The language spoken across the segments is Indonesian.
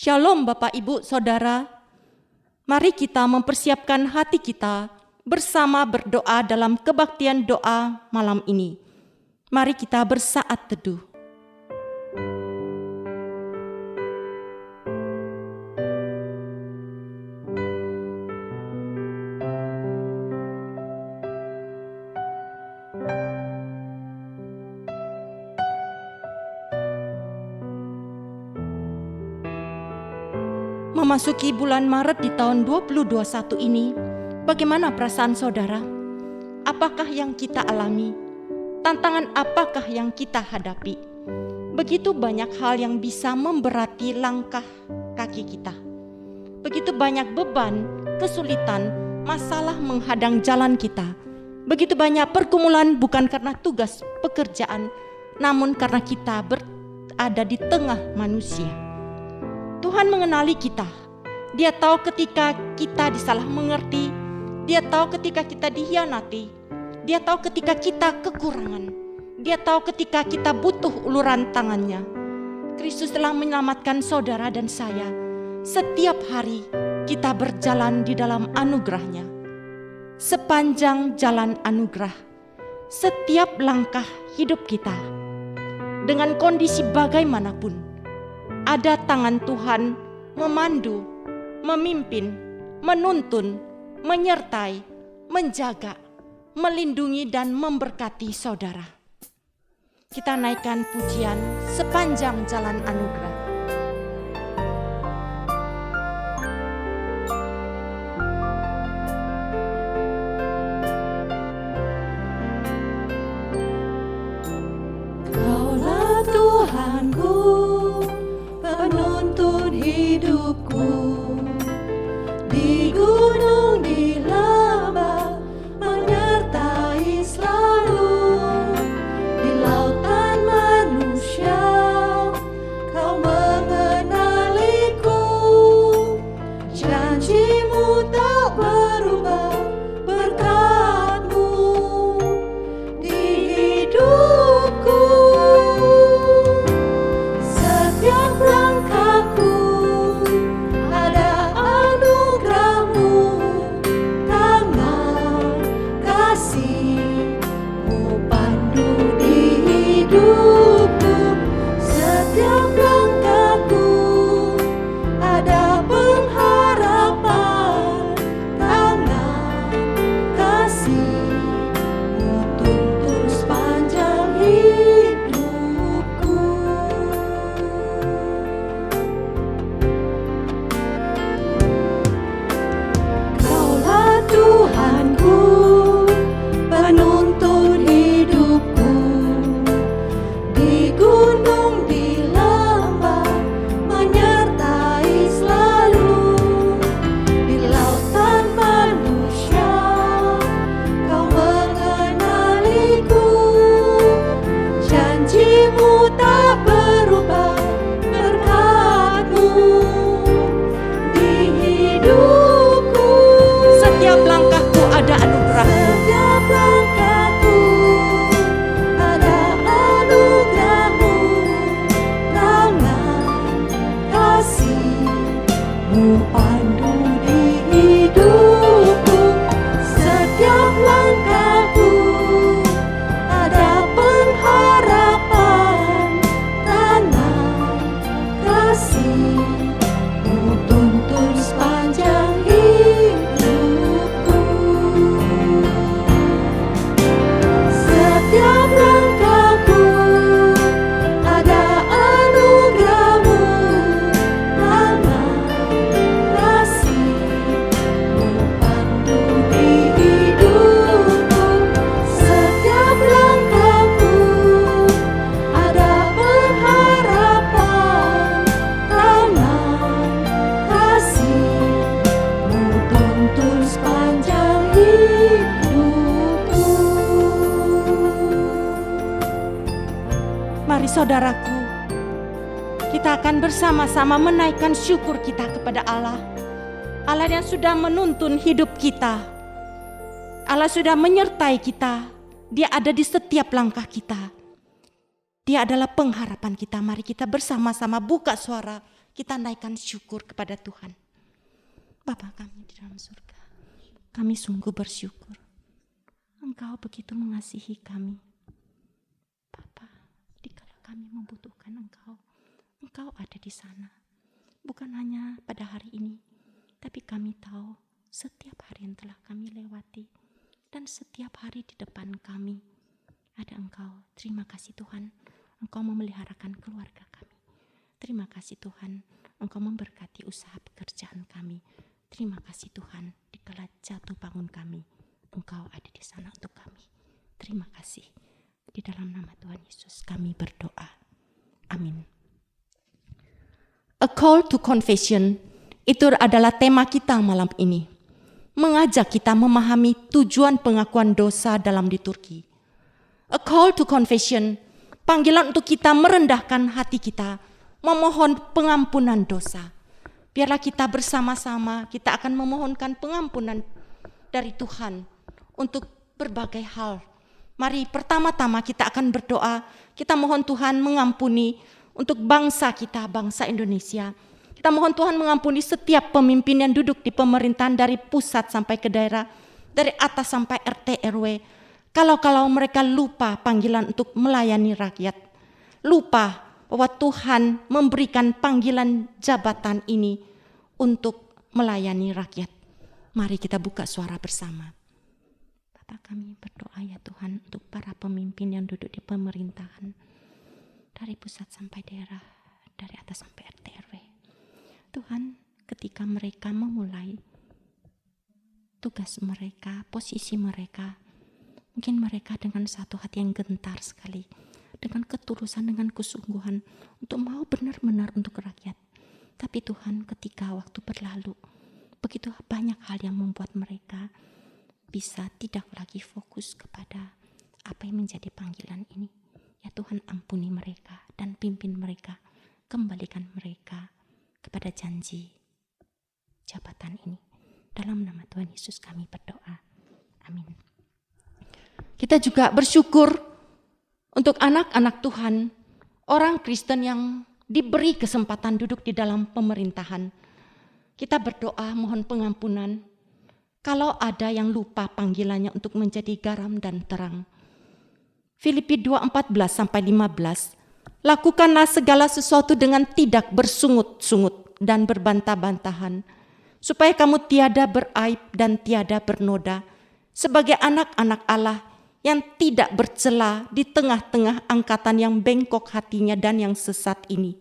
Shalom Bapak Ibu Saudara, mari kita mempersiapkan hati kita bersama berdoa dalam kebaktian doa malam ini. Mari kita bersaat teduh. Memasuki bulan Maret di tahun 2021 ini, bagaimana perasaan saudara? Apakah yang kita alami? Tantangan apakah yang kita hadapi? Begitu banyak hal yang bisa memberati langkah kaki kita. Begitu banyak beban, kesulitan, masalah menghadang jalan kita. Begitu banyak pergumulan bukan karena tugas pekerjaan, namun karena kita berada di tengah manusia. Tuhan mengenali kita. Dia tahu ketika kita disalah mengerti. Dia tahu ketika kita dikhianati. Dia tahu ketika kita kekurangan. Dia tahu ketika kita butuh uluran tangannya. Kristus telah menyelamatkan saudara dan saya. Setiap hari kita berjalan di dalam anugerah-Nya. Sepanjang jalan anugerah, setiap langkah hidup kita, dengan kondisi bagaimanapun, ada tangan Tuhan memandu, memimpin, menuntun, menyertai, menjaga, melindungi dan memberkati saudara. Kita naikkan pujian sepanjang jalan anugerah. Kaulah Tuhanku, penuntun hidupku, di gunung di lembah menyertai selalu, di lautan manusia kau mengenaliku, janjimu tak berubah, berkat-Mu di hidupku. Setiap langkahku saudaraku, kita akan bersama-sama menaikkan syukur kita kepada Allah. Allah yang sudah menuntun hidup kita. Allah sudah menyertai kita. Dia ada di setiap langkah kita. Dia adalah pengharapan kita. Mari kita bersama-sama buka suara. Kita naikkan syukur kepada Tuhan. Bapa kami di dalam surga, kami sungguh bersyukur. Engkau begitu mengasihi kami. Bapa, dikala kami membutuhkan Engkau, Engkau ada di sana. Bukan hanya pada hari ini, tapi kami tahu setiap hari yang telah kami lewati dan setiap hari di depan kami ada Engkau. Terima kasih Tuhan, Engkau memeliharakan keluarga kami. Terima kasih Tuhan, Engkau memberkati usaha pekerjaan kami. Terima kasih Tuhan, dikala jatuh bangun kami, Engkau ada di sana untuk kami. Terima kasih. Di dalam nama Tuhan Yesus kami berdoa. Amin. A call to confession, itu adalah tema kita malam ini. Mengajak kita memahami tujuan pengakuan dosa dalam liturgi. A call to confession, panggilan untuk kita merendahkan hati kita, memohon pengampunan dosa. Biarlah kita bersama-sama, kita akan memohonkan pengampunan dari Tuhan untuk berbagai hal. Mari pertama-tama kita akan berdoa, kita mohon Tuhan mengampuni untuk bangsa kita, bangsa Indonesia. Kita mohon Tuhan mengampuni setiap pemimpin yang duduk di pemerintahan dari pusat sampai ke daerah, dari atas sampai RT RW. Kalau mereka lupa panggilan untuk melayani rakyat, lupa bahwa Tuhan memberikan panggilan jabatan ini untuk melayani rakyat. Mari kita buka suara bersama. Bapa kami berdoa ya Tuhan untuk para pemimpin yang duduk di pemerintahan, dari pusat sampai daerah, dari atas sampai RT RW. Tuhan, ketika mereka memulai tugas mereka, posisi mereka, mungkin mereka dengan satu hati yang gentar sekali, dengan ketulusan, dengan kesungguhan untuk mau benar-benar untuk rakyat. Tapi Tuhan, ketika waktu berlalu, begitu banyak hal yang membuat mereka bisa tidak lagi fokus kepada apa yang menjadi panggilan ini. Ya Tuhan, ampuni mereka dan pimpin mereka, kembalikan mereka kepada janji jabatan ini. Dalam nama Tuhan Yesus kami berdoa. Amin. Kita juga bersyukur untuk anak-anak Tuhan, orang Kristen yang diberi kesempatan duduk di dalam pemerintahan. Kita berdoa mohon pengampunan kalau ada yang lupa panggilannya untuk menjadi garam dan terang. Filipi 2:14-15, lakukanlah segala sesuatu dengan tidak bersungut-sungut dan berbantah-bantahan, supaya kamu tiada beraib dan tiada bernoda, sebagai anak-anak Allah yang tidak bercela di tengah-tengah angkatan yang bengkok hatinya dan yang sesat ini.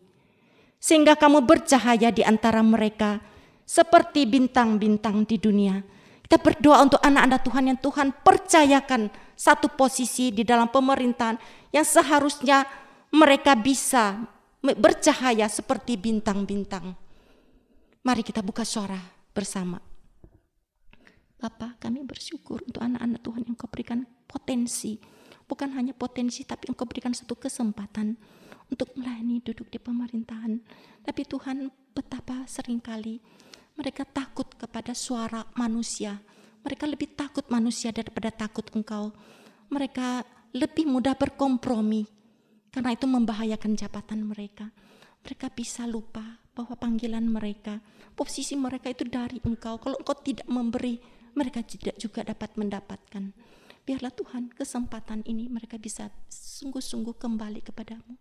Sehingga kamu bercahaya di antara mereka seperti bintang-bintang di dunia. Kita berdoa untuk anak-anak Tuhan yang Tuhan percayakan satu posisi di dalam pemerintahan yang seharusnya mereka bisa bercahaya seperti bintang-bintang. Mari kita buka suara bersama. Bapa, kami bersyukur untuk anak-anak Tuhan yang Kau berikan potensi. Bukan hanya potensi, tapi Engkau berikan satu kesempatan untuk melayani duduk di pemerintahan. Tapi Tuhan, betapa seringkali mereka takut kepada suara manusia. Mereka lebih takut manusia daripada takut Engkau. Mereka lebih mudah berkompromi, karena itu membahayakan jabatan mereka. Mereka bisa lupa bahwa panggilan mereka, posisi mereka itu dari Engkau. Kalau Engkau tidak memberi, mereka tidak juga dapat mendapatkan. Biarlah Tuhan, kesempatan ini mereka bisa sungguh-sungguh kembali kepadamu.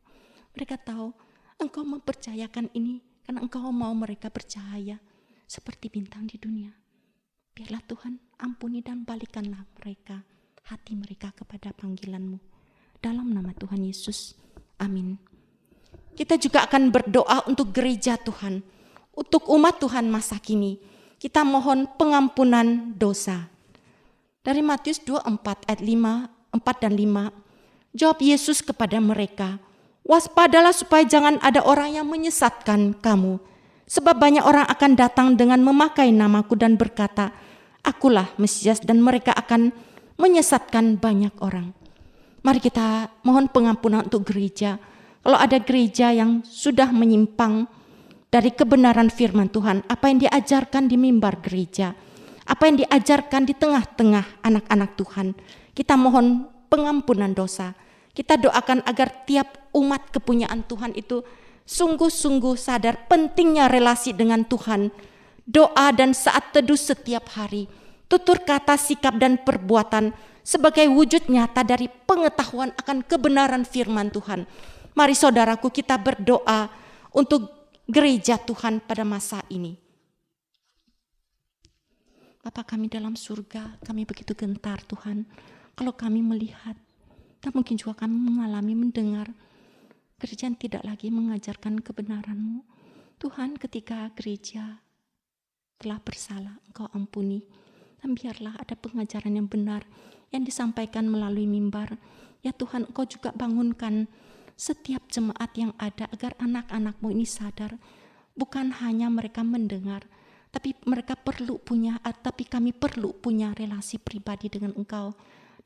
Mereka tahu Engkau mempercayakan ini karena Engkau mau mereka bercahaya seperti bintang di dunia. Biarlah Tuhan, ampuni dan balikanlah mereka, hati mereka kepada panggilan-Mu. Dalam nama Tuhan Yesus, amin. Kita juga akan berdoa untuk gereja Tuhan, untuk umat Tuhan masa kini. Kita mohon pengampunan dosa. Dari Matius 24 ayat 4 dan 5, jawab Yesus kepada mereka, waspadalah supaya jangan ada orang yang menyesatkan kamu. Sebab banyak orang akan datang dengan memakai namaku dan berkata, akulah Mesias, dan mereka akan menyesatkan banyak orang. Mari kita mohon pengampunan untuk gereja. Kalau ada gereja yang sudah menyimpang dari kebenaran firman Tuhan, apa yang diajarkan di mimbar gereja, apa yang diajarkan di tengah-tengah anak-anak Tuhan, kita mohon pengampunan dosa. Kita doakan agar tiap umat kepunyaan Tuhan itu sungguh-sungguh sadar pentingnya relasi dengan Tuhan. Doa dan saat teduh setiap hari, tutur kata, sikap dan perbuatan sebagai wujud nyata dari pengetahuan akan kebenaran firman Tuhan. Mari saudaraku, kita berdoa untuk gereja Tuhan pada masa ini. Bapa kami dalam surga, kami begitu gentar Tuhan kalau kami melihat dan mungkin juga kami mengalami, mendengar gereja yang tidak lagi mengajarkan kebenaran-Mu. Tuhan, ketika gereja telah bersalah, Engkau ampuni. Dan biarlah ada pengajaran yang benar yang disampaikan melalui mimbar. Ya Tuhan, Engkau juga bangunkan setiap jemaat yang ada agar anak-anak-Mu ini sadar. Bukan hanya mereka mendengar, tapi mereka tapi kami perlu punya relasi pribadi dengan Engkau.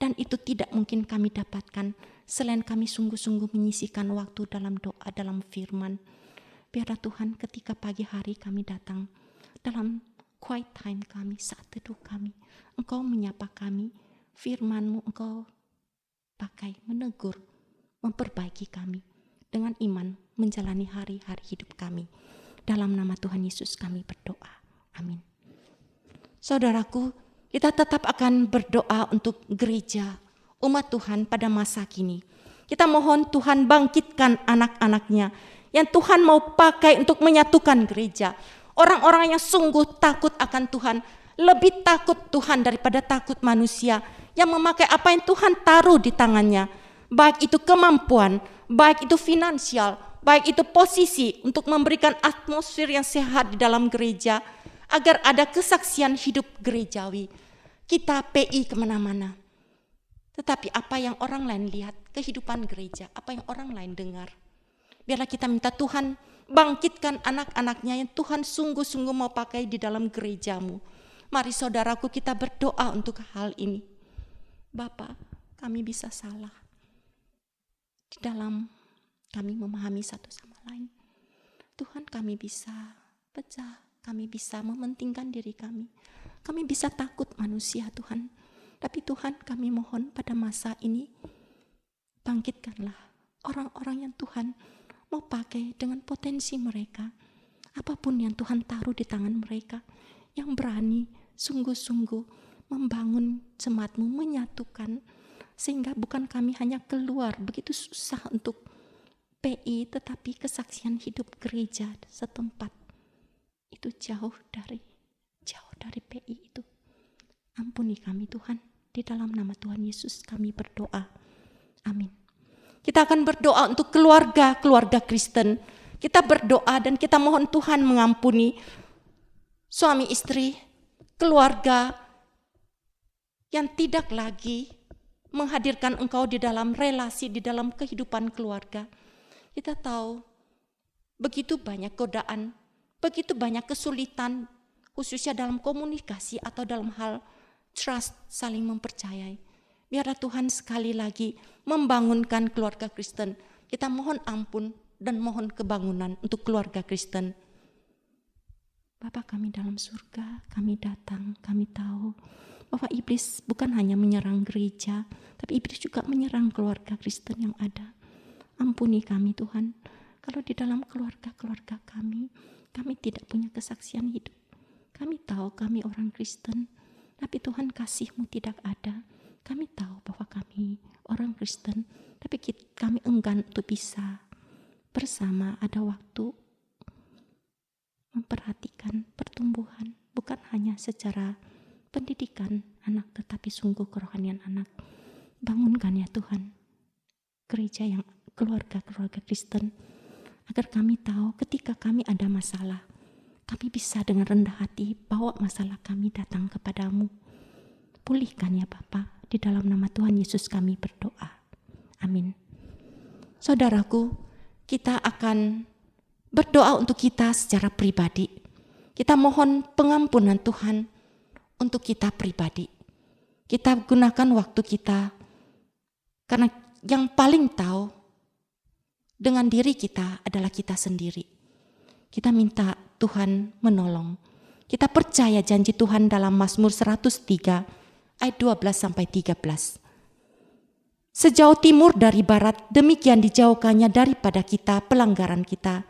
Dan itu tidak mungkin kami dapatkan selain kami sungguh-sungguh menyisihkan waktu dalam doa, dalam firman. Biarlah Tuhan, ketika pagi hari kami datang, dalam quiet time kami, saat teduh kami, Engkau menyapa kami, firman-Mu Engkau pakai menegur, memperbaiki kami dengan iman menjalani hari-hari hidup kami. Dalam nama Tuhan Yesus kami berdoa. Amin. Saudaraku, kita tetap akan berdoa untuk gereja, umat Tuhan pada masa kini. Kita mohon Tuhan bangkitkan anak-anaknya yang Tuhan mau pakai untuk menyatukan gereja. Orang-orang yang sungguh takut akan Tuhan, lebih takut Tuhan daripada takut manusia, yang memakai apa yang Tuhan taruh di tangannya. Baik itu kemampuan, baik itu finansial, baik itu posisi untuk memberikan atmosfer yang sehat di dalam gereja, agar ada kesaksian hidup gerejawi. Kita PI kemana-mana. Tetapi apa yang orang lain lihat, kehidupan gereja, apa yang orang lain dengar. Biarlah kita minta Tuhan bangkitkan anak-anaknya yang Tuhan sungguh-sungguh mau pakai di dalam gerejamu. Mari saudaraku, kita berdoa untuk hal ini. Bapa, kami bisa salah di dalam kami memahami satu sama lain. Tuhan, kami bisa pecah, kami bisa mementingkan diri kami. Kami bisa takut manusia Tuhan. Tapi Tuhan, kami mohon pada masa ini, bangkitkanlah orang-orang yang Tuhan mau pakai dengan potensi mereka. Apapun yang Tuhan taruh di tangan mereka, yang berani sungguh-sungguh membangun jemaat-Mu, menyatukan. Sehingga bukan kami hanya keluar begitu susah untuk PI, tetapi kesaksian hidup gereja setempat itu jauh dari PI itu. Ampuni kami Tuhan, di dalam nama Tuhan Yesus kami berdoa. Amin. Kita akan berdoa untuk keluarga Kristen. Kita berdoa dan kita mohon Tuhan mengampuni suami istri, keluarga yang tidak lagi menghadirkan Engkau di dalam relasi, di dalam kehidupan keluarga. Kita tahu begitu banyak godaan, begitu banyak kesulitan, khususnya dalam komunikasi atau dalam hal trust, saling mempercayai. Biarlah Tuhan sekali lagi membangunkan keluarga Kristen. Kita mohon ampun dan mohon kebangunan untuk keluarga Kristen. Bapa kami dalam surga, kami datang, kami tahu bahwa iblis bukan hanya menyerang gereja, tapi iblis juga menyerang keluarga Kristen yang ada. Ampuni kami Tuhan, kalau di dalam keluarga kami tidak punya kesaksian hidup. Kami tahu kami orang Kristen, tapi Tuhan kasih-Mu tidak ada. Kami tahu bahwa kami orang Kristen, tapi kami enggan untuk bisa bersama ada waktu memperhatikan pertumbuhan, bukan hanya secara pendidikan anak, tetapi sungguh kerohanian anak. Bangunkan ya Tuhan, gereja yang keluarga Kristen, agar kami tahu ketika kami ada masalah, kami bisa dengan rendah hati bawa masalah kami datang kepadamu. Pulihkan ya Bapa, di dalam nama Tuhan Yesus kami berdoa. Amin. Saudaraku, kita akan berdoa untuk kita secara pribadi. Kita mohon pengampunan Tuhan untuk kita pribadi. Kita gunakan waktu kita, karena yang paling tahu dengan diri kita adalah kita sendiri. Kita minta Tuhan menolong. Kita percaya janji Tuhan dalam Mazmur 103 ayat 12-13. Sejauh timur dari barat, demikian dijauhkannya daripada kita pelanggaran kita.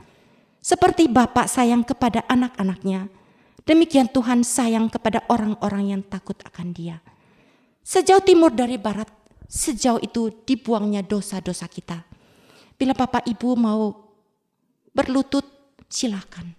Seperti Bapa sayang kepada anak-anaknya, demikian Tuhan sayang kepada orang-orang yang takut akan Dia. Sejauh timur dari barat, sejauh itu dibuangnya dosa-dosa kita. Bila Bapak Ibu mau berlutut, silakan.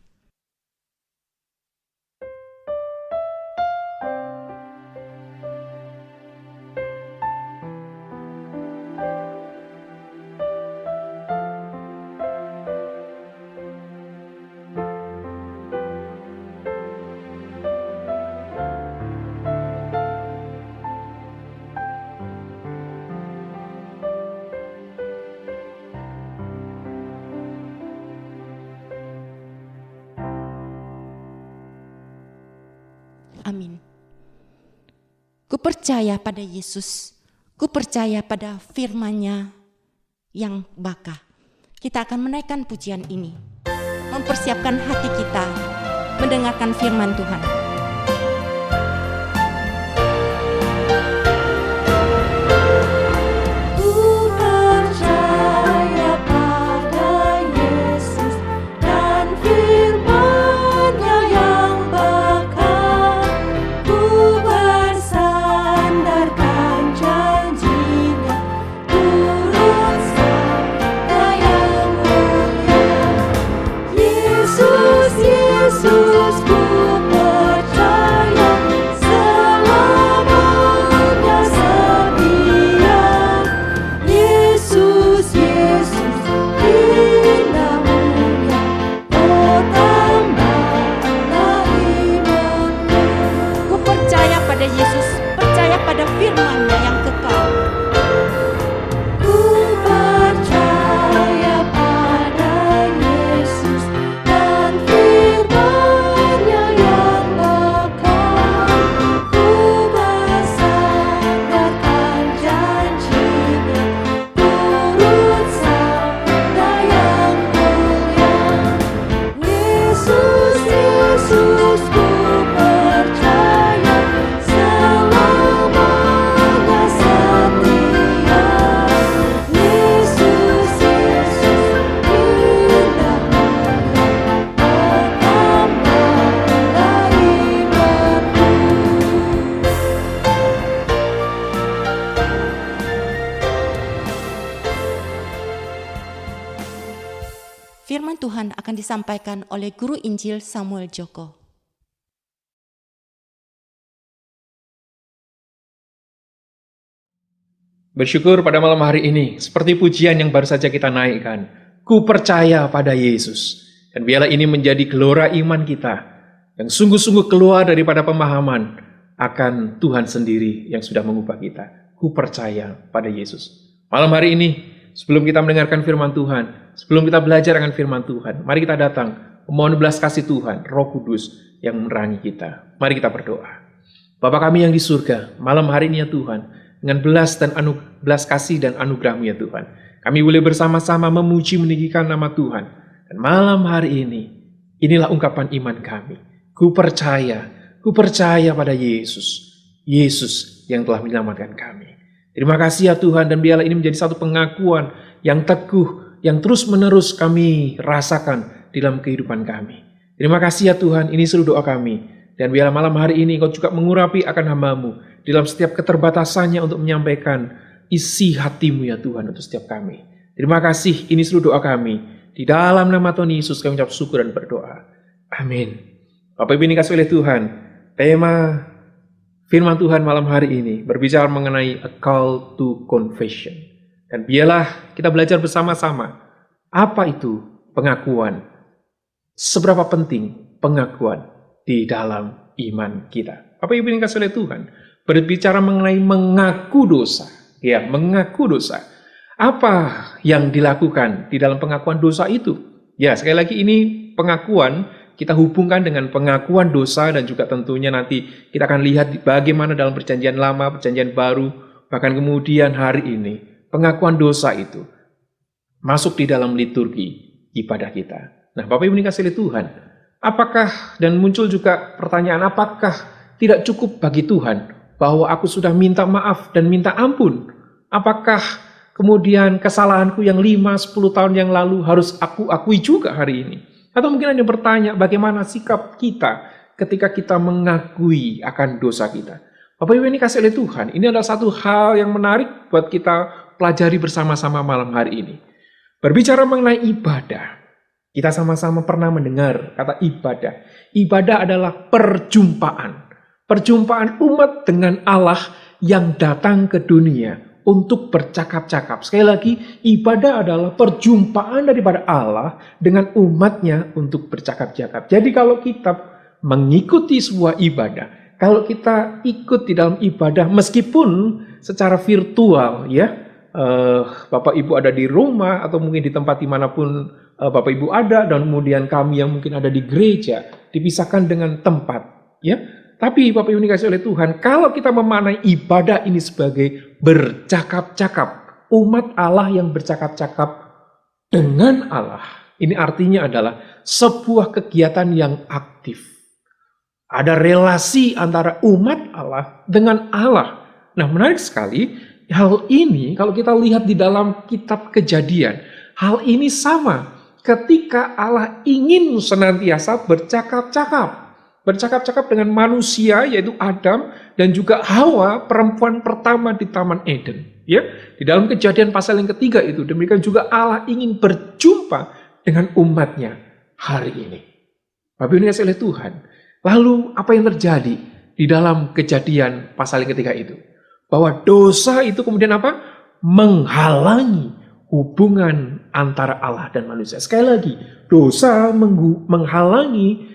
Amin. Ku percaya pada Yesus, ku percaya pada firman-Nya yang bakah. Kita akan menaikkan pujian ini, mempersiapkan hati kita mendengarkan firman Tuhan. Ku percaya pada Yesus dan firman-Nya yang bakal. Ku bersandarkan janji-Nya, turut sabda yang mulia. Yesus, Yesus, ku percaya selamanya setia. Yesus, Yesus, indah mulia, oh tambahlah imanku. Ku percaya pada Yesus, percaya pada firman-Nya yang kekal. Ku percaya pada Yesus dan firman-Nya yang bakal. Ku bersandarkan janji-Nya, turut sabda yang mulia. Yesus, Yesus, ku percaya selamanya setia. Yesus, Yesus, indah mulia, oh tambahlah imanku. Firman Tuhan akan disampaikan oleh Guru Injil Samuel Joko. Bersyukur pada malam hari ini, seperti pujian yang baru saja kita naikkan. Ku percaya pada Yesus. Dan biarlah ini menjadi gelora iman kita, yang sungguh-sungguh keluar daripada pemahaman akan Tuhan sendiri yang sudah mengubah kita. Ku percaya pada Yesus. Malam hari ini, sebelum kita mendengarkan firman Tuhan, sebelum kita belajar akan firman Tuhan, mari kita datang memohon belas kasih Tuhan, Roh Kudus yang menerangi kita. Mari kita berdoa. Bapa kami yang di surga, malam hari ini ya Tuhan, dengan belas kasih dan anugerah-Mu ya Tuhan, kami boleh bersama-sama memuji meninggikan nama Tuhan. Dan malam hari ini, inilah ungkapan iman kami. Ku percaya pada Yesus. Yesus yang telah menyelamatkan kami. Terima kasih ya Tuhan, dan biarlah ini menjadi satu pengakuan yang teguh, yang terus-menerus kami rasakan dalam kehidupan kami. Terima kasih ya Tuhan, ini seluruh doa kami. Dan biarlah malam hari ini Engkau juga mengurapi akan hamba-Mu dalam setiap keterbatasannya untuk menyampaikan isi hati-Mu ya Tuhan untuk setiap kami. Terima kasih, ini seluruh doa kami. Di dalam nama Tuhan Yesus kami ucap syukur dan berdoa. Amin. Bapak Ibu ini kasih oleh Tuhan, tema firman Tuhan malam hari ini berbicara mengenai a call to confession. Dan biarlah kita belajar bersama-sama, apa itu pengakuan? Seberapa penting pengakuan di dalam iman kita? Bapak Ibu ini kasih oleh Tuhan, berbicara mengenai mengaku dosa. Ya, mengaku dosa. Apa yang dilakukan di dalam pengakuan dosa itu? Ya, sekali lagi ini pengakuan kita hubungkan dengan pengakuan dosa, dan juga tentunya nanti kita akan lihat bagaimana dalam perjanjian lama, perjanjian baru, bahkan kemudian hari ini pengakuan dosa itu masuk di dalam liturgi ibadah kita. Nah, Bapak Ibu dikasihi oleh Tuhan, apakah, dan muncul juga pertanyaan, apakah tidak cukup bagi Tuhan bahwa aku sudah minta maaf dan minta ampun? Apakah kemudian kesalahanku yang 5-10 tahun yang lalu harus aku akui juga hari ini? Atau mungkin ada yang bertanya, bagaimana sikap kita ketika kita mengakui akan dosa kita? Bapak Ibu ini kasih oleh Tuhan, ini adalah satu hal yang menarik buat kita pelajari bersama-sama malam hari ini. Berbicara mengenai ibadah, kita sama-sama pernah mendengar kata ibadah. Ibadah adalah perjumpaan. Perjumpaan umat dengan Allah yang datang ke dunia untuk bercakap-cakap. Sekali lagi, ibadah adalah perjumpaan daripada Allah dengan umatnya untuk bercakap-cakap. Jadi kalau kita mengikuti sebuah ibadah, kalau kita ikut di dalam ibadah meskipun secara virtual, ya, Bapak Ibu ada di rumah atau mungkin di tempat dimanapun Bapak Ibu ada, dan kemudian kami yang mungkin ada di gereja dipisahkan dengan tempat, ya. Tapi Bapak Ibu dikasihi oleh Tuhan, kalau kita memaknai ibadah ini sebagai bercakap-cakap, umat Allah yang bercakap-cakap dengan Allah, ini artinya adalah sebuah kegiatan yang aktif. Ada relasi antara umat Allah dengan Allah. Nah, menarik sekali. Hal ini kalau kita lihat di dalam kitab Kejadian, hal ini sama ketika Allah ingin senantiasa bercakap-cakap. Bercakap-cakap dengan manusia yaitu Adam dan juga Hawa, perempuan pertama di Taman Eden. Ya, di dalam Kejadian pasal yang ketiga itu, demikian juga Allah ingin berjumpa dengan umatnya hari ini. Bapak Ibu dikasihi oleh Tuhan. Lalu apa yang terjadi di dalam Kejadian pasal yang ketiga itu? Bahwa dosa itu kemudian apa? Menghalangi hubungan antara Allah dan manusia. Sekali lagi, dosa menghalangi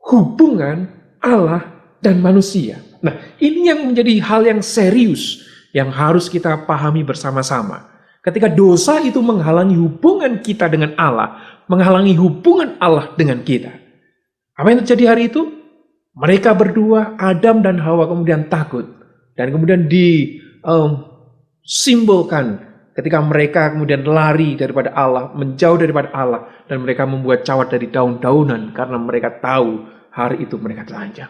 hubungan Allah dan manusia. Nah, ini yang menjadi hal yang serius yang harus kita pahami bersama-sama. Ketika dosa itu menghalangi hubungan kita dengan Allah, menghalangi hubungan Allah dengan kita. Apa yang terjadi hari itu? Mereka berdua, Adam dan Hawa, kemudian takut. Dan kemudian disimbolkan ketika mereka kemudian lari daripada Allah, menjauh daripada Allah, dan mereka membuat cawat dari daun-daunan karena mereka tahu hari itu mereka telanjang.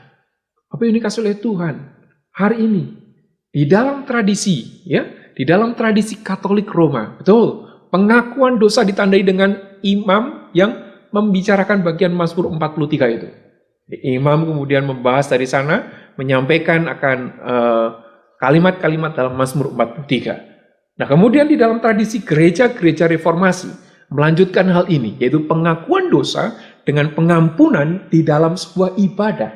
Apa ini kasih oleh Tuhan? Hari ini di dalam tradisi, ya, di dalam tradisi Katolik Roma, betul, pengakuan dosa ditandai dengan imam yang membicarakan bagian Mazmur 43 itu. Imam kemudian membahas dari sana, menyampaikan akan kalimat-kalimat dalam Mazmur 43. Nah, kemudian di dalam tradisi gereja-gereja reformasi melanjutkan hal ini, yaitu pengakuan dosa dengan pengampunan di dalam sebuah ibadah.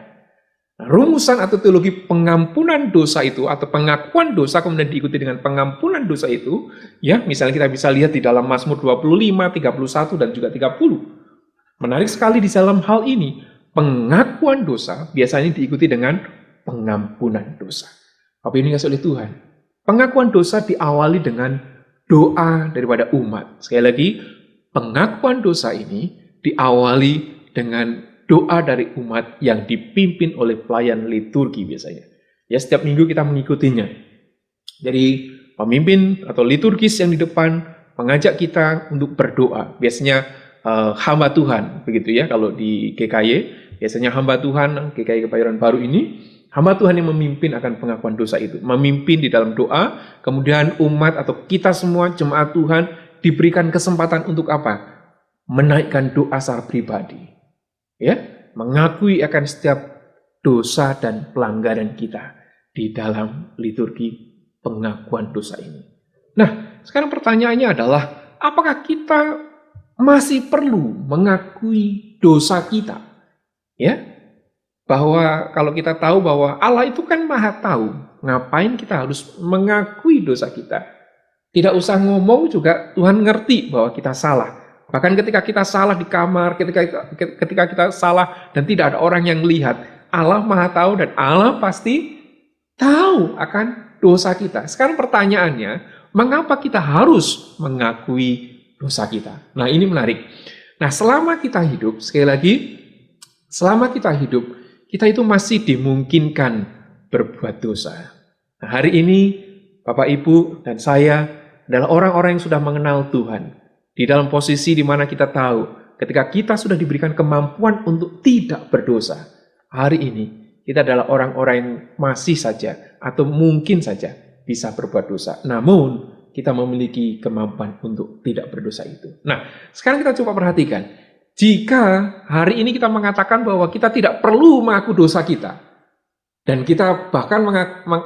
Nah, rumusan atau teologi pengampunan dosa itu atau pengakuan dosa kemudian diikuti dengan pengampunan dosa itu, ya, misalnya kita bisa lihat di dalam Mazmur 25, 31 dan juga 30. Menarik sekali di dalam hal ini. Pengakuan dosa biasanya diikuti dengan pengampunan dosa. Apa ini dikasihi oleh Tuhan? Pengakuan dosa diawali dengan doa daripada umat. Sekali lagi, pengakuan dosa ini diawali dengan doa dari umat yang dipimpin oleh pelayan liturgi biasanya. Ya, setiap minggu kita mengikutinya. Jadi pemimpin atau liturgis yang di depan mengajak kita untuk berdoa. Biasanya hamba Tuhan, begitu ya, kalau di GKY, biasanya hamba Tuhan, GKY Kebayoran Baru ini, hamba Tuhan yang memimpin akan pengakuan dosa itu, memimpin di dalam doa, kemudian umat atau kita semua jemaat Tuhan diberikan kesempatan untuk apa? Menaikkan doa secara pribadi, ya, mengakui akan setiap dosa dan pelanggaran kita di dalam liturgi pengakuan dosa ini. Nah, sekarang pertanyaannya adalah, apakah kita masih perlu mengakui dosa kita? Ya, bahwa kalau kita tahu bahwa Allah itu kan maha tahu, ngapain kita harus mengakui dosa kita? Tidak usah ngomong juga Tuhan ngerti bahwa kita salah. Bahkan ketika kita salah di kamar, ketika kita salah dan tidak ada orang yang lihat, Allah maha tahu dan Allah pasti tahu akan dosa kita. Sekarang pertanyaannya, mengapa kita harus mengakui dosa kita? Nah, ini menarik. Nah, selama kita hidup, sekali lagi, selama kita hidup, kita itu masih dimungkinkan berbuat dosa. Nah, hari ini Bapak Ibu dan saya adalah orang-orang yang sudah mengenal Tuhan. Di dalam posisi di mana kita tahu, ketika kita sudah diberikan kemampuan untuk tidak berdosa, hari ini kita adalah orang-orang yang masih saja atau mungkin saja bisa berbuat dosa. Namun, kita memiliki kemampuan untuk tidak berdosa itu. Nah, sekarang kita coba perhatikan. Jika hari ini kita mengatakan bahwa kita tidak perlu mengaku dosa kita, dan kita bahkan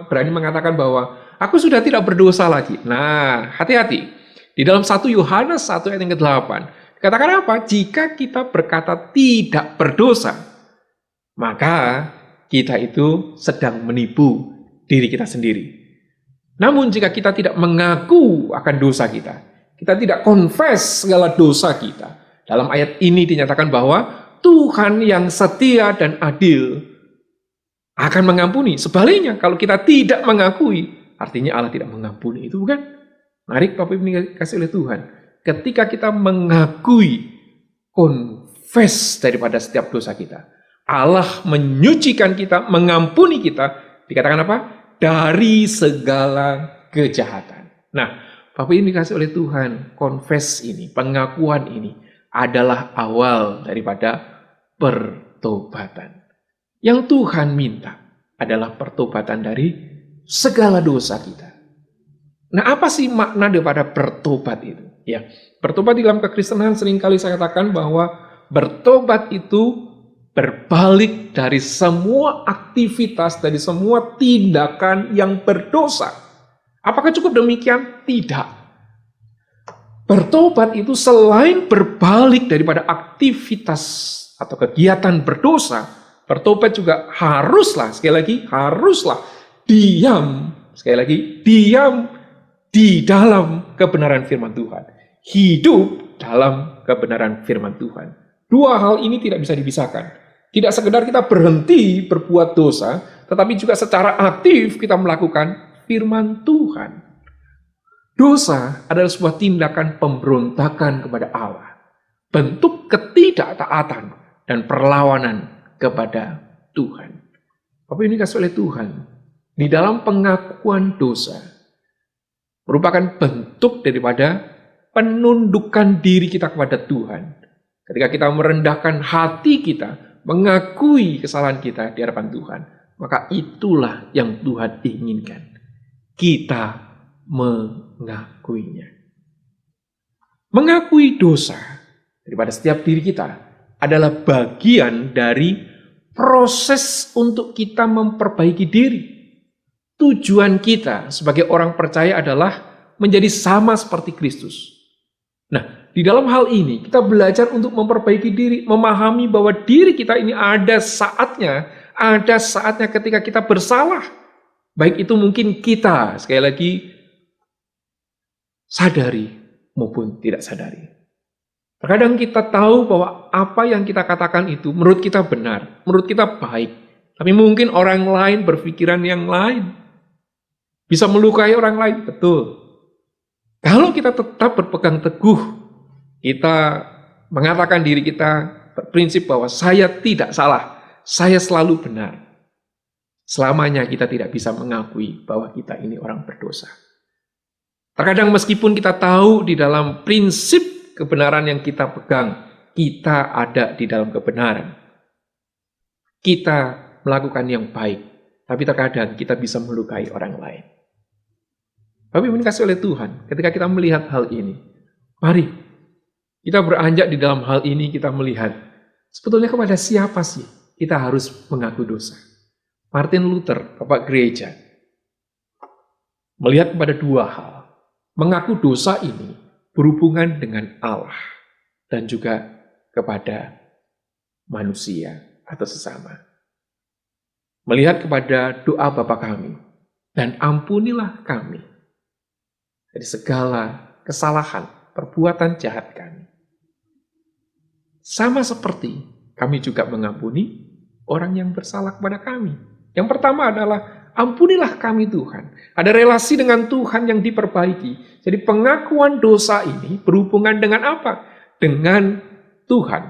berani mengatakan bahwa aku sudah tidak berdosa lagi. Nah, hati-hati. Di dalam 1 Yohanes 1 ayat yang ke-8, katakan apa? Jika kita berkata tidak berdosa, maka kita itu sedang menipu diri kita sendiri. Namun jika kita tidak mengaku akan dosa kita tidak confess segala dosa kita, dalam ayat ini dinyatakan bahwa Tuhan yang setia dan adil akan mengampuni. Sebaliknya, kalau kita tidak mengakui, artinya Allah tidak mengampuni. Itu bukan? Mari Bapak Ibu dikasih oleh Tuhan. Ketika kita mengakui, confess daripada setiap dosa kita, Allah menyucikan kita, mengampuni kita, dikatakan apa? Dari segala kejahatan. Nah, Bapak ini dikasih oleh Tuhan, confess ini, pengakuan ini adalah awal daripada pertobatan. Yang Tuhan minta adalah pertobatan dari segala dosa kita. Nah, apa sih makna daripada bertobat itu? Ya, bertobat di dalam kekristenan seringkali saya katakan bahwa bertobat itu berbalik dari semua aktivitas, dari semua tindakan yang berdosa. Apakah cukup demikian? Tidak. Bertobat itu selain berbalik daripada aktivitas atau kegiatan berdosa, bertobat juga haruslah, sekali lagi, haruslah diam, sekali lagi, diam di dalam kebenaran firman Tuhan. Hidup dalam kebenaran firman Tuhan. Dua hal ini tidak bisa dipisahkan. Tidak sekedar kita berhenti berbuat dosa, tetapi juga secara aktif kita melakukan firman Tuhan. Dosa adalah sebuah tindakan pemberontakan kepada Allah. Bentuk ketidaktaatan dan perlawanan kepada Tuhan. Bapak ini dikasih oleh Tuhan. Di dalam pengakuan dosa, merupakan bentuk daripada penundukan diri kita kepada Tuhan. Ketika kita merendahkan hati kita, mengakui kesalahan kita di hadapan Tuhan, maka itulah yang Tuhan inginkan. Kita mengakuinya. Mengakui dosa daripada setiap diri kita adalah bagian dari proses untuk kita memperbaiki diri. Tujuan kita sebagai orang percaya adalah menjadi sama seperti Kristus. Nah, di dalam hal ini kita belajar untuk memperbaiki diri, memahami bahwa diri kita ini ada saatnya ketika kita bersalah. Baik itu mungkin kita, sekali lagi, sadari maupun tidak sadari. Terkadang kita tahu bahwa apa yang kita katakan itu menurut kita benar, menurut kita baik. Tapi mungkin orang lain berpikiran yang lain. Bisa melukai orang lain, betul. Kalau kita tetap berpegang teguh, kita mengatakan diri kita berprinsip bahwa saya tidak salah, saya selalu benar. Selamanya kita tidak bisa mengakui bahwa kita ini orang berdosa. Terkadang meskipun kita tahu di dalam prinsip kebenaran yang kita pegang, kita ada di dalam kebenaran. Kita melakukan yang baik, tapi terkadang kita bisa melukai orang lain. Tapi dikasih oleh Tuhan, ketika kita melihat hal ini, mari kita beranjak di dalam hal ini, kita melihat sebetulnya kepada siapa sih kita harus mengaku dosa. Martin Luther, Bapak Gereja, melihat kepada dua hal. Mengaku dosa ini berhubungan dengan Allah dan juga kepada manusia atau sesama. Melihat kepada doa Bapa kami, dan ampunilah kami dari segala kesalahan, perbuatan jahat kami. Sama seperti kami juga mengampuni orang yang bersalah kepada kami. Yang pertama adalah ampunilah kami Tuhan. Ada relasi dengan Tuhan yang diperbaiki. Jadi pengakuan dosa ini berhubungan dengan apa? Dengan Tuhan.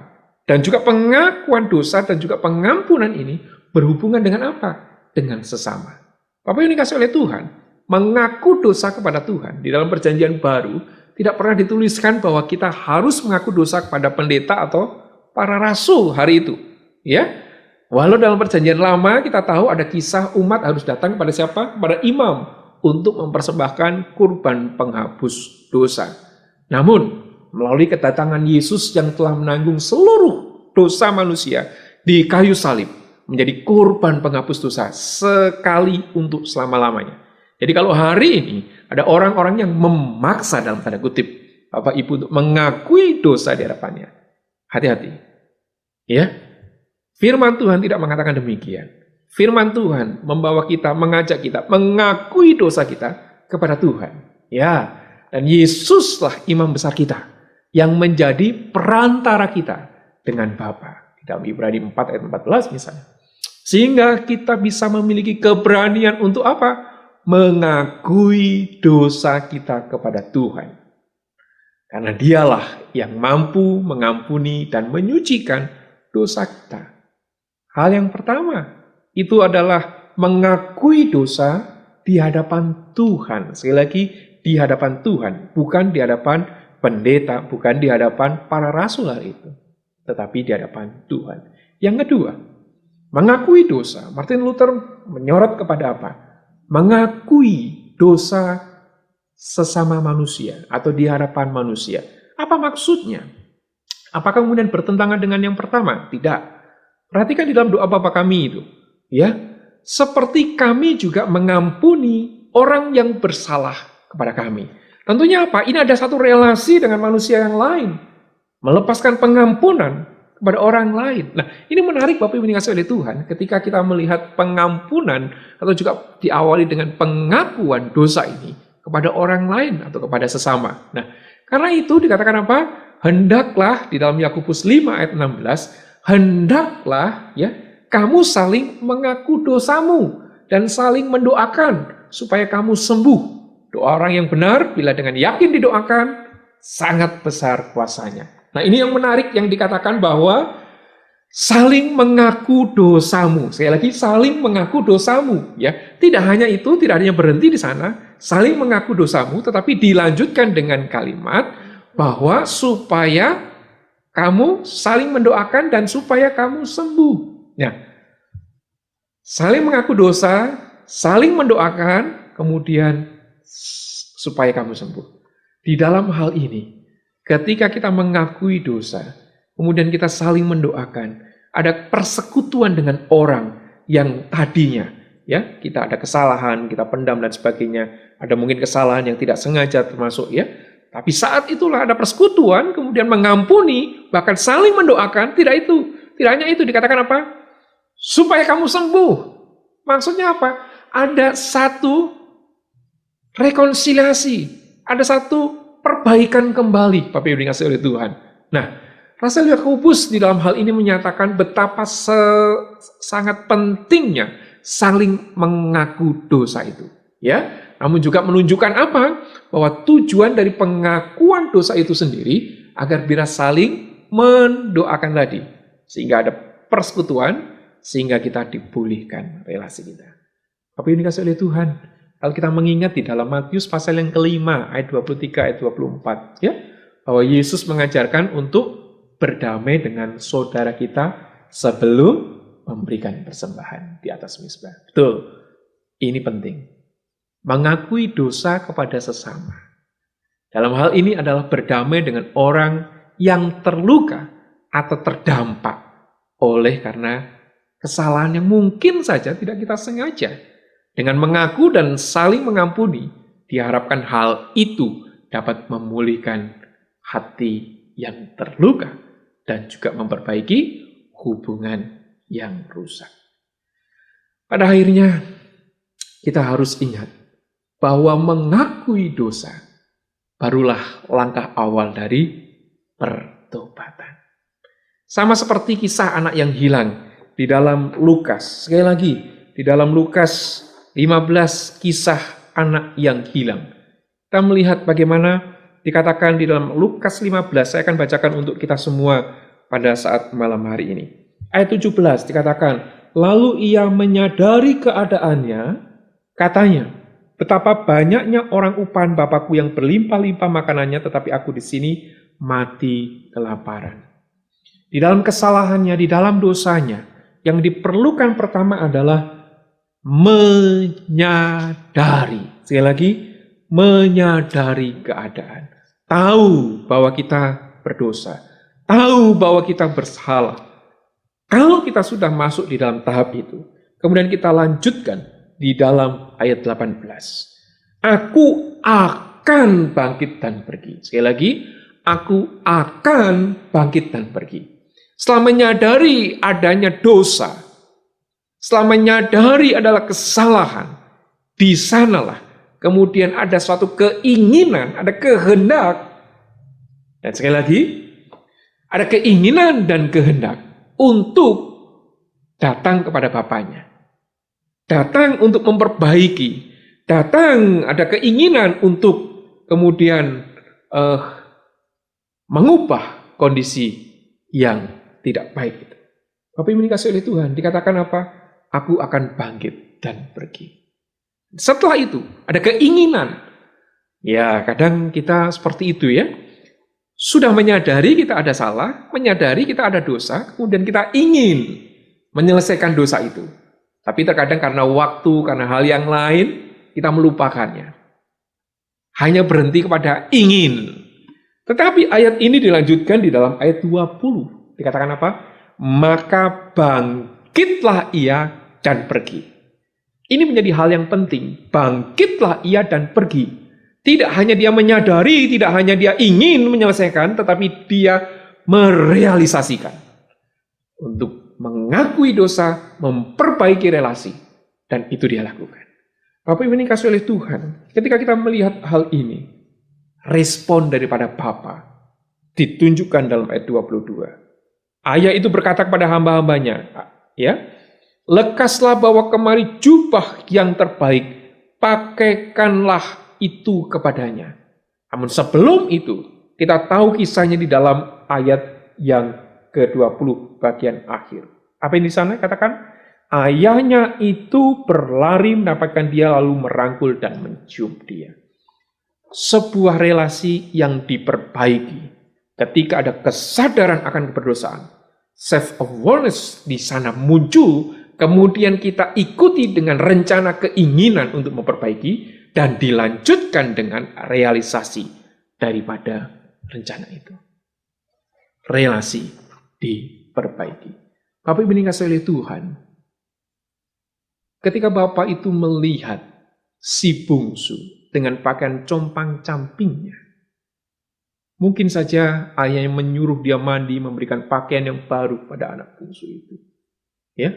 Dan juga pengakuan dosa dan juga pengampunan ini berhubungan dengan apa? Dengan sesama. Bapak yang dikasih oleh Tuhan, mengaku dosa kepada Tuhan di dalam perjanjian baru tidak pernah dituliskan bahwa kita harus mengaku dosa kepada pendeta atau para rasul hari itu. Ya, walau dalam perjanjian lama kita tahu ada kisah umat harus datang kepada siapa? Kepada imam untuk mempersembahkan kurban penghapus dosa. Namun, melalui kedatangan Yesus yang telah menanggung seluruh dosa manusia di kayu salib, menjadi kurban penghapus dosa sekali untuk selama-lamanya. Jadi kalau hari ini ada orang-orang yang memaksa dalam tanda kutip Bapak Ibu untuk mengakui dosa di hadapannya, hati-hati. Ya, firman Tuhan tidak mengatakan demikian. Firman Tuhan membawa kita, mengajak kita mengakui dosa kita kepada Tuhan. Ya, dan Yesuslah imam besar kita yang menjadi perantara kita dengan Bapa. Di dalam Ibrani 4 ayat 14 misalnya. Sehingga kita bisa memiliki keberanian untuk apa? Mengakui dosa kita kepada Tuhan. Karena dialah yang mampu mengampuni dan menyucikan dosa kita. Hal yang pertama, itu adalah mengakui dosa di hadapan Tuhan. Sekali lagi, di hadapan Tuhan. Bukan di hadapan pendeta, bukan di hadapan para rasul hari itu. Tetapi di hadapan Tuhan. Yang kedua, mengakui dosa. Martin Luther menyorot kepada apa? Mengakui dosa sesama manusia atau di hadapan manusia. Apa maksudnya? Apakah kemudian bertentangan dengan yang pertama? Tidak. Perhatikan di dalam doa Bapa kami itu. Ya, seperti kami juga mengampuni orang yang bersalah kepada kami. Tentunya apa? Ini ada satu relasi dengan manusia yang lain. Melepaskan pengampunan kepada orang lain. Nah, ini menarik Bapak Ibu dikasihi oleh Tuhan ketika kita melihat pengampunan atau juga diawali dengan pengakuan dosa ini kepada orang lain atau kepada sesama. Nah, karena itu dikatakan apa? Hendaklah di dalam Yakobus 5 ayat 16, hendaklah ya kamu saling mengaku dosamu dan saling mendoakan supaya kamu sembuh. Doa orang yang benar bila dengan yakin didoakan sangat besar kuasanya. Nah, ini yang menarik yang dikatakan bahwa saling mengaku dosamu. Sekali lagi, saling mengaku dosamu. Ya, tidak hanya itu, tidak hanya berhenti di sana, saling mengaku dosamu, tetapi dilanjutkan dengan kalimat bahwa supaya kamu saling mendoakan dan supaya kamu sembuh. Nah, saling mengaku dosa, saling mendoakan, kemudian supaya kamu sembuh. Di dalam hal ini, ketika kita mengakui dosa, kemudian kita saling mendoakan, ada persekutuan dengan orang yang tadinya, ya, kita ada kesalahan, kita pendam dan sebagainya, ada mungkin kesalahan yang tidak sengaja termasuk, ya. Tapi saat itulah ada persekutuan, kemudian mengampuni, bahkan saling mendoakan, tidak hanya itu, dikatakan apa? Supaya kamu sembuh. Maksudnya apa? Ada satu rekonsiliasi, ada satu perbaikan kembali, Bapak Ibu dikasihi oleh Tuhan. Nah, Rasul Yakobus di dalam hal ini menyatakan betapa sangat pentingnya saling mengaku dosa itu. Ya, namun juga menunjukkan apa? Bahwa tujuan dari pengakuan dosa itu sendiri agar bisa saling mendoakan tadi, sehingga ada persekutuan, sehingga kita dipulihkan relasi kita. Bapak Ibu dikasihi oleh Tuhan. Kalau kita mengingat di dalam Matius pasal yang kelima, ayat 23, ayat 24, ya, bahwa Yesus mengajarkan untuk berdamai dengan saudara kita sebelum memberikan persembahan di atas mezbah. Betul, ini penting. Mengakui dosa kepada sesama. Dalam hal ini adalah berdamai dengan orang yang terluka atau terdampak oleh karena kesalahan yang mungkin saja tidak kita sengaja. Dengan mengaku dan saling mengampuni, diharapkan hal itu dapat memulihkan hati yang terluka dan juga memperbaiki hubungan yang rusak. Pada akhirnya, kita harus ingat bahwa mengakui dosa barulah langkah awal dari pertobatan. Sama seperti kisah anak yang hilang di dalam Lukas. Sekali lagi, di dalam Lukas 15 kisah anak yang hilang. Kita melihat bagaimana dikatakan di dalam Lukas 15, saya akan bacakan untuk kita semua pada saat malam hari ini. Ayat 17 dikatakan, lalu ia menyadari keadaannya, katanya, betapa banyaknya orang upahan Bapakku yang berlimpah-limpah makanannya, tetapi aku di sini mati kelaparan. Di dalam kesalahannya, di dalam dosanya, yang diperlukan pertama adalah menyadari. Sekali lagi, menyadari keadaan. Tahu bahwa kita berdosa. Tahu bahwa kita bersalah. Kalau kita sudah masuk di dalam tahap itu, kemudian kita lanjutkan di dalam ayat 18. Aku akan bangkit dan pergi. Sekali lagi, aku akan bangkit dan pergi. Setelah menyadari adanya dosa, setelah menyadari adalah kesalahan, di sanalah kemudian ada suatu keinginan, ada kehendak. Dan sekali lagi, ada keinginan dan kehendak untuk datang kepada Bapaknya. Datang untuk memperbaiki. Datang ada keinginan untuk kemudian mengubah kondisi yang tidak baik itu. Bapak Ibu dikasihi oleh Tuhan, dikatakan apa? Aku akan bangkit dan pergi. Setelah itu, ada keinginan. Ya, kadang kita seperti itu ya. Sudah menyadari kita ada salah, menyadari kita ada dosa, kemudian kita ingin menyelesaikan dosa itu. Tapi terkadang karena waktu, karena hal yang lain, kita melupakannya. Hanya berhenti kepada ingin. Tetapi ayat ini dilanjutkan di dalam ayat 20. Dikatakan apa? Maka bangkitlah ia dan pergi. Ini menjadi hal yang penting. Bangkitlah ia dan pergi. Tidak hanya dia menyadari, tidak hanya dia ingin menyelesaikan, tetapi dia merealisasikan. Untuk mengakui dosa, memperbaiki relasi. Dan itu dia lakukan. Bapak Ibu dikasihi oleh Tuhan, ketika kita melihat hal ini, respon daripada Bapa ditunjukkan dalam ayat 22. Ayah itu berkata kepada hamba-hambanya, ya, lekaslah bawa kemari jubah yang terbaik, pakaikanlah itu kepadanya. Namun sebelum itu, kita tahu kisahnya di dalam ayat yang ke-20 bagian akhir. Apa yang di sana katakan? Ayahnya itu berlari mendapatkan dia lalu merangkul dan mencium dia. Sebuah relasi yang diperbaiki. Ketika ada kesadaran akan keberdosaan, self-awareness di sana muncul, kemudian kita ikuti dengan rencana keinginan untuk memperbaiki, dan dilanjutkan dengan realisasi daripada rencana itu. Relasi diperbaiki. Bapak Ibu dikasihi oleh Tuhan, ketika Bapak itu melihat si bungsu dengan pakaian compang-campingnya, mungkin saja ayahnya menyuruh dia mandi, memberikan pakaian yang baru pada anak bungsu itu. Ya.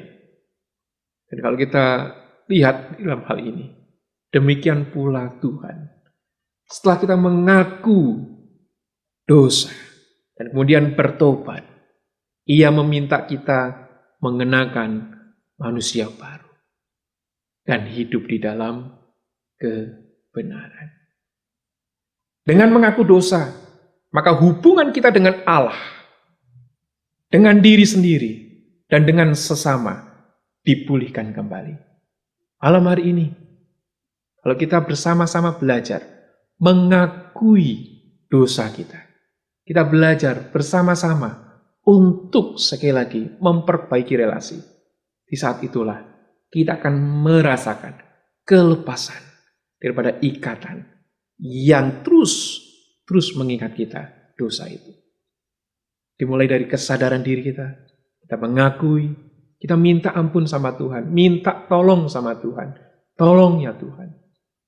Dan kalau kita lihat dalam hal ini, demikian pula Tuhan. Setelah kita mengaku dosa dan kemudian bertobat, Ia meminta kita mengenakan manusia baru dan hidup di dalam kebenaran. Dengan mengaku dosa, maka hubungan kita dengan Allah, dengan diri sendiri, dan dengan sesama dipulihkan kembali. Malam hari ini, kalau kita bersama-sama belajar mengakui dosa kita, kita belajar bersama-sama untuk sekali lagi memperbaiki relasi. Di saat itulah kita akan merasakan kelepasan daripada ikatan yang terus mengingat kita dosa itu. Dimulai dari kesadaran diri kita mengakui, kita minta ampun sama Tuhan, minta tolong sama Tuhan, tolong ya Tuhan.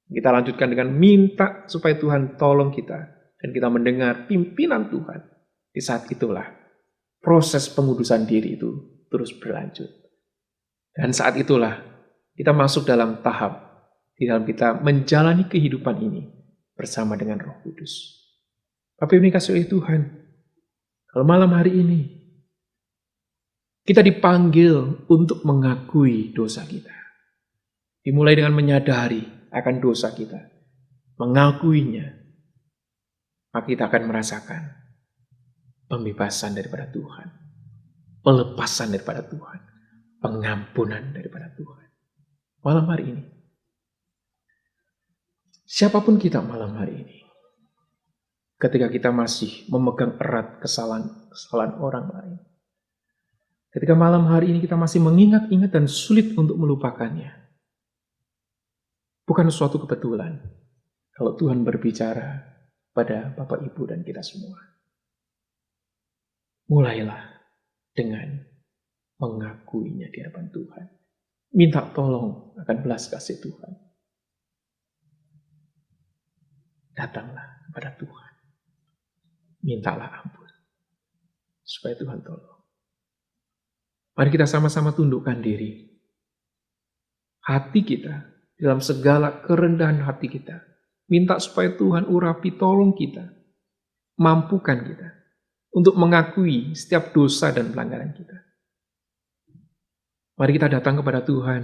Kita lanjutkan dengan minta supaya Tuhan tolong kita, dan kita mendengar pimpinan Tuhan. Di saat itulah proses pengudusan diri itu terus berlanjut. Dan saat itulah kita masuk dalam tahap di dalam kita menjalani kehidupan ini bersama dengan Roh Kudus. Bapak Ibu dikasihi oleh Tuhan, kalau malam hari ini kita dipanggil untuk mengakui dosa kita. Dimulai dengan menyadari akan dosa kita, mengakuinya, maka kita akan merasakan pembebasan daripada Tuhan, pelepasan daripada Tuhan, pengampunan daripada Tuhan. Malam hari ini, Siapapun kita malam hari ini, ketika kita masih memegang erat kesalahan orang lain, ketika malam hari ini kita masih mengingat-ingat dan sulit untuk melupakannya, bukan suatu kebetulan kalau Tuhan berbicara pada Bapak, Ibu, dan kita semua. Mulailah dengan mengakuinya di hadapan Tuhan. Minta tolong akan belas kasih Tuhan. Datanglah kepada Tuhan. Mintalah ampun. Supaya Tuhan tolong. Mari kita sama-sama tundukkan diri. Hati kita, dalam segala kerendahan hati kita, minta supaya Tuhan urapi, tolong kita, mampukan kita untuk mengakui setiap dosa dan pelanggaran kita. Mari kita datang kepada Tuhan,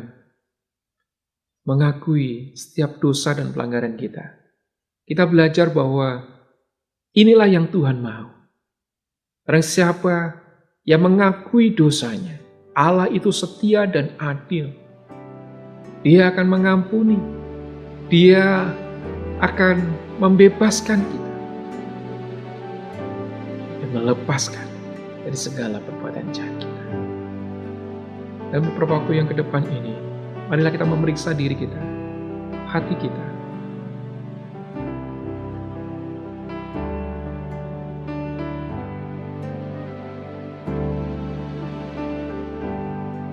mengakui setiap dosa dan pelanggaran kita. Kita belajar bahwa inilah yang Tuhan mau. Barang siapa yang mengakui dosanya, Allah itu setia dan adil. Dia akan mengampuni. Dia akan membebaskan kita dan melepaskan dari segala perbuatan jahat kita. Dalam beberapa waktu yang ke depan ini, marilah kita memeriksa diri kita, hati kita.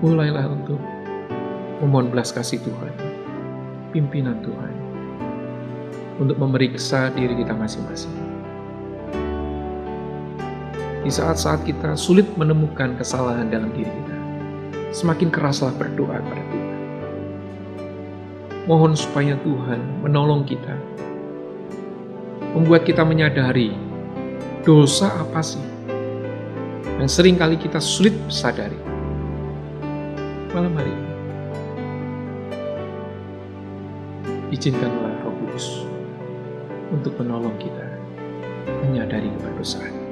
Mulailah untuk memohon belas kasih Tuhan, pimpinan Tuhan, untuk memeriksa diri kita masing-masing. Di saat-saat kita sulit menemukan kesalahan dalam diri kita, semakin keraslah berdoa kepada Tuhan. Mohon supaya Tuhan menolong kita, membuat kita menyadari dosa apa sih yang seringkali kita sulit sadari. Malam hari ini, izinkanlah Roh Kudus untuk menolong kita menyadari keberdosaan.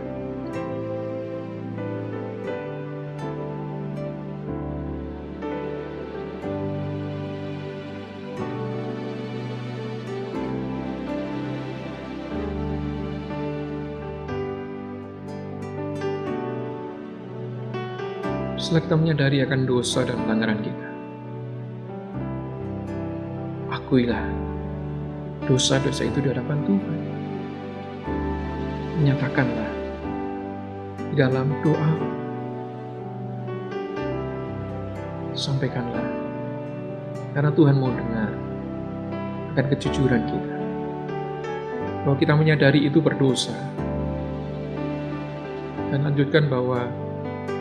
Setelah kita menyadari akan dosa dan pelanggaran kita, akuilah dosa-dosa itu di hadapan Tuhan. Menyatakanlah di dalam doa. Sampaikanlah, karena Tuhan mau dengar akan kejujuran kita, bahwa kita menyadari itu berdosa, dan lanjutkan bahwa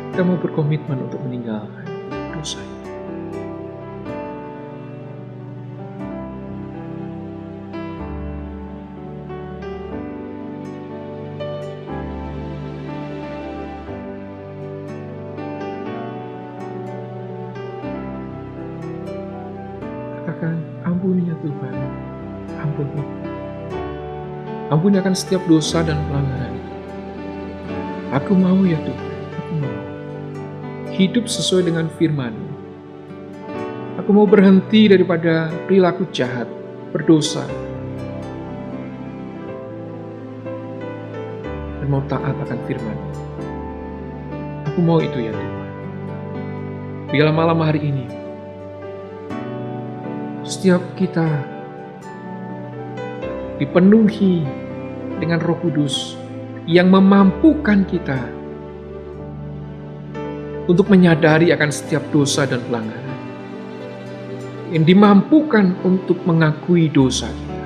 kita mau berkomitmen untuk meninggalkan dosa itu. Katakan, ampuni ya Tuhan, ampuni. Ampuni akan setiap dosa dan pelanggaran. Aku mau ya Tuhan, aku mau hidup sesuai dengan firman-Mu. Aku mau berhenti daripada perilaku jahat, berdosa, dan mau taat akan firman-Mu. Aku mau itu ya Tuhan. Biarlah malam hari ini, setiap kita dipenuhi dengan Roh Kudus yang memampukan kita untuk menyadari akan setiap dosa dan pelanggaran, yang dimampukan untuk mengakui dosa kita,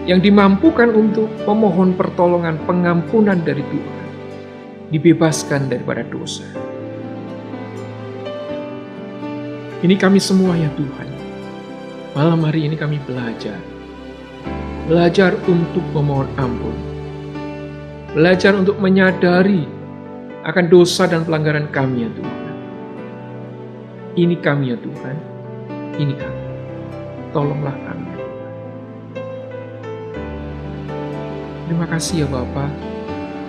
yang dimampukan untuk memohon pertolongan pengampunan dari Tuhan, dibebaskan daripada dosa. Ini kami semua ya Tuhan, malam hari ini kami belajar untuk memohon ampun, belajar untuk menyadari akan dosa dan pelanggaran kami ya Tuhan. Ini kami ya Tuhan, ini kami. Tolonglah kami. Terima kasih ya Bapa.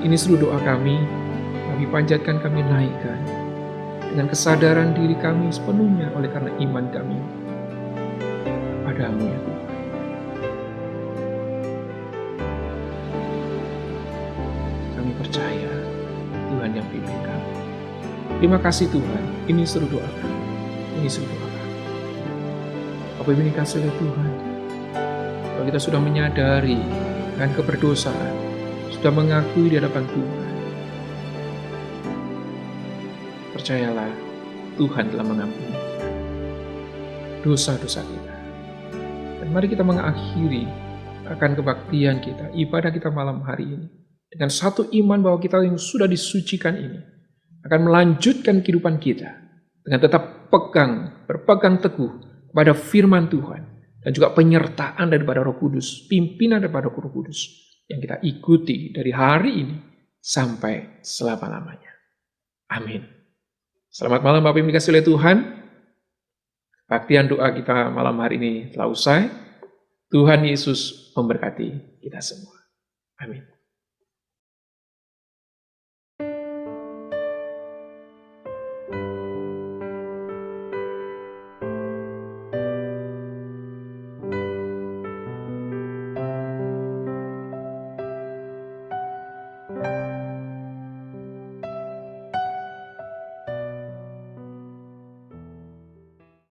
Ini seluruh doa kami panjatkan, kami naikkan dengan kesadaran diri kami sepenuhnya oleh karena iman kami pada kepadamu ya Tuhan. Kami percaya Tuhan yang pimpin kami. Terima kasih Tuhan, ini seluruh doa kami. Ini seluruh doa kami. Bapak Ibu dikasih oleh Tuhan, kalau kita sudah menyadari akan keberdosaan, sudah mengakui di hadapan Tuhan, percayalah Tuhan telah mengampuni dosa-dosa kita. Dan mari kita mengakhiri akan kebaktian kita, ibadah kita malam hari ini, dengan satu iman bahwa kita yang sudah disucikan ini akan melanjutkan kehidupan kita dengan tetap berpegang teguh kepada firman Tuhan dan juga penyertaan daripada Roh Kudus, pimpinan daripada Roh Kudus yang kita ikuti dari hari ini sampai selama-lamanya. Amin. Selamat malam Bapak Ibu dikasihi oleh Tuhan. Baktian doa kita malam hari ini telah usai. Tuhan Yesus memberkati kita semua. Amin.